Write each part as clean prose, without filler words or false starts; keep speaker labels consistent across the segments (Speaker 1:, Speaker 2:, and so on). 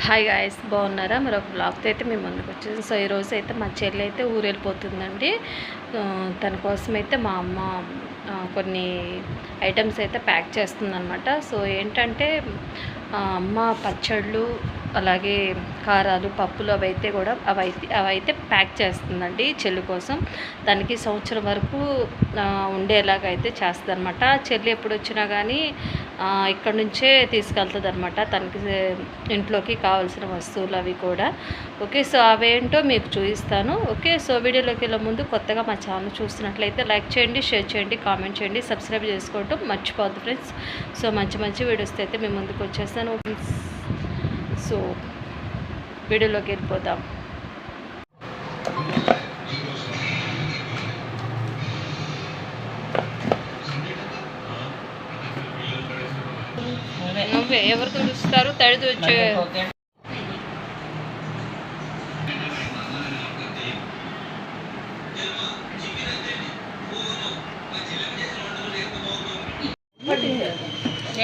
Speaker 1: Hi guys, బాగున్నారా? మరొక బ్లాగ్తో అయితే మేము ముందుకు వచ్చేసి సో ఈరోజు అయితే మా చెల్లి అయితే ఊరెళ్ళిపోతుందండి. తన కోసం అయితే మా అమ్మ కొన్ని ఐటమ్స్ అయితే ప్యాక్ చేస్తుందన్నమాట. సో ఏంటంటే అమ్మ పచ్చళ్ళు, అలాగే కారాలు, పప్పులు అవైతే ప్యాక్ చేస్తుందండి చెల్లి కోసం. దానికి సంవత్సరం వరకు ఉండేలాగా అయితే చేస్తుంది అనమాట. చెల్లి ఎప్పుడు వచ్చినా కానీ ఇక్కడ నుంచే తీసుకెళ్తుంది అనమాట తనకి ఇంట్లోకి కావాల్సిన వస్తువులు అవి కూడా. ఓకే, సో అవేంటో మీకు చూపిస్తాను. ఓకే, సో వీడియోలోకి వెళ్ళే ముందు కొత్తగా మా ఛానల్ చూస్తున్నట్లయితే లైక్ చేయండి, షేర్ చేయండి, కామెంట్ చేయండి, సబ్స్క్రైబ్ చేసుకోవటం మర్చిపోద్దు ఫ్రెండ్స్. సో మంచి మంచి వీడియోస్ అయితే మేము ముందుకు వచ్చేస్తాను. సో వీడియోలోకి వెళ్ళిపోదాం. నువ్వే ఎవరు తుడుస్తారు? తడిది వచ్చే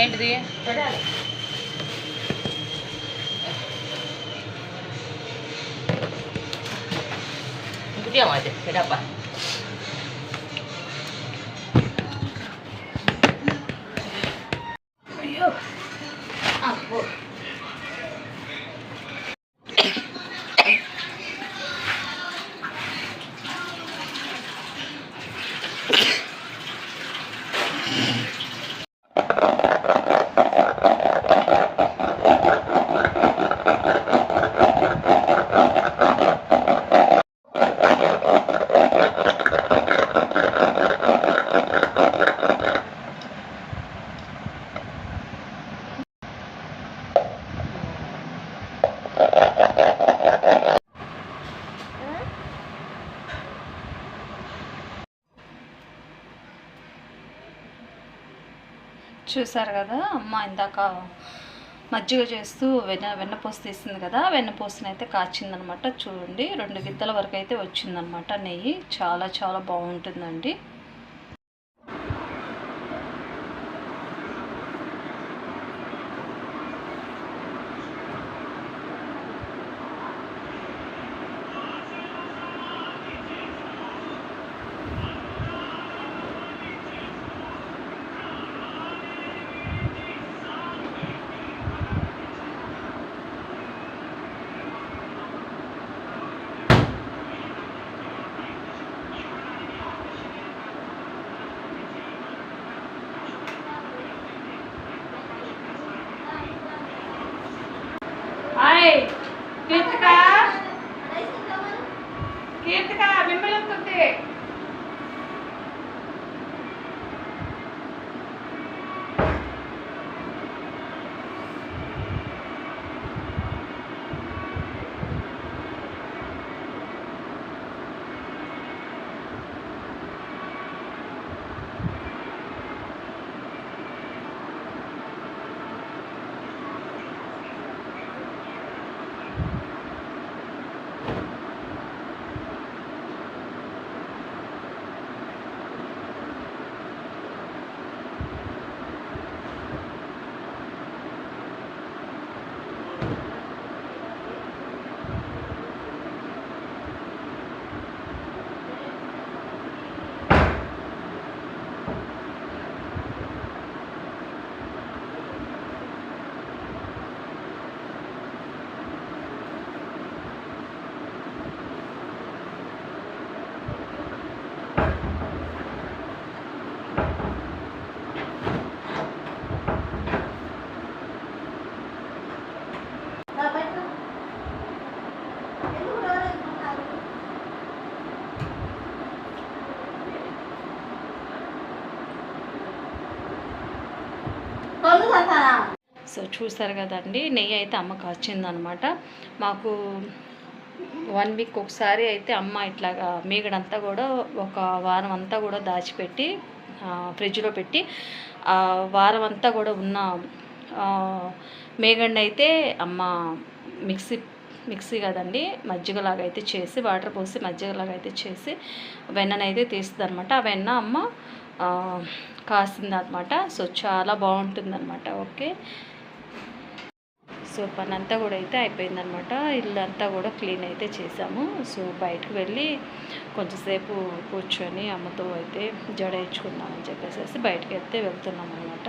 Speaker 1: ఏంటిది? ఇంకోటి పెడప్ప అయ్యో అబ్బో చూసారు కదా, అమ్మ ఇందాక మజ్జిగ చేస్తూ వెన్నపూస తీసింది కదా, వెన్నపూసను అయితే కాచిందనమాట. చూడండి 2 గిద్దల వరకు అయితే వచ్చిందనమాట నెయ్యి. చాలా చాలా బాగుంటుందండి. కీర్తిక కీర్తిక మిమ్మల్ని వస్తుంది. సో చూసారు కదండి, నెయ్యి అయితే అమ్మ కాచిందనమాట. మాకు 1 వీక్ ఒకసారి అయితే అమ్మ ఇట్లాగా మీగడంతా కూడా ఒక వారం అంతా కూడా దాచిపెట్టి ఫ్రిడ్జ్లో పెట్టి వారం అంతా కూడా ఉన్న మేగండి అయితే అమ్మ మిక్సీ కదండి, మజ్జిగలాగా అయితే చేసి, వాటర్ పోసి మజ్జిగలాగా అయితే చేసి వెన్ననైతే తీస్తుంది అనమాట. ఆ వెన్న అమ్మ కాసింది అనమాట. సో చాలా బాగుంటుంది అనమాట. ఓకే, సో పని అంతా కూడా అయితే అయిపోయిందనమాట. ఇల్లంతా కూడా క్లీన్ అయితే చేసాము. సో బయటకు వెళ్ళి కొంచెంసేపు కూర్చొని అమ్మతో అయితే జడ ఇచ్చుకుందామని చెప్పేసి బయటకు అయితే వెళ్తున్నాం అనమాట.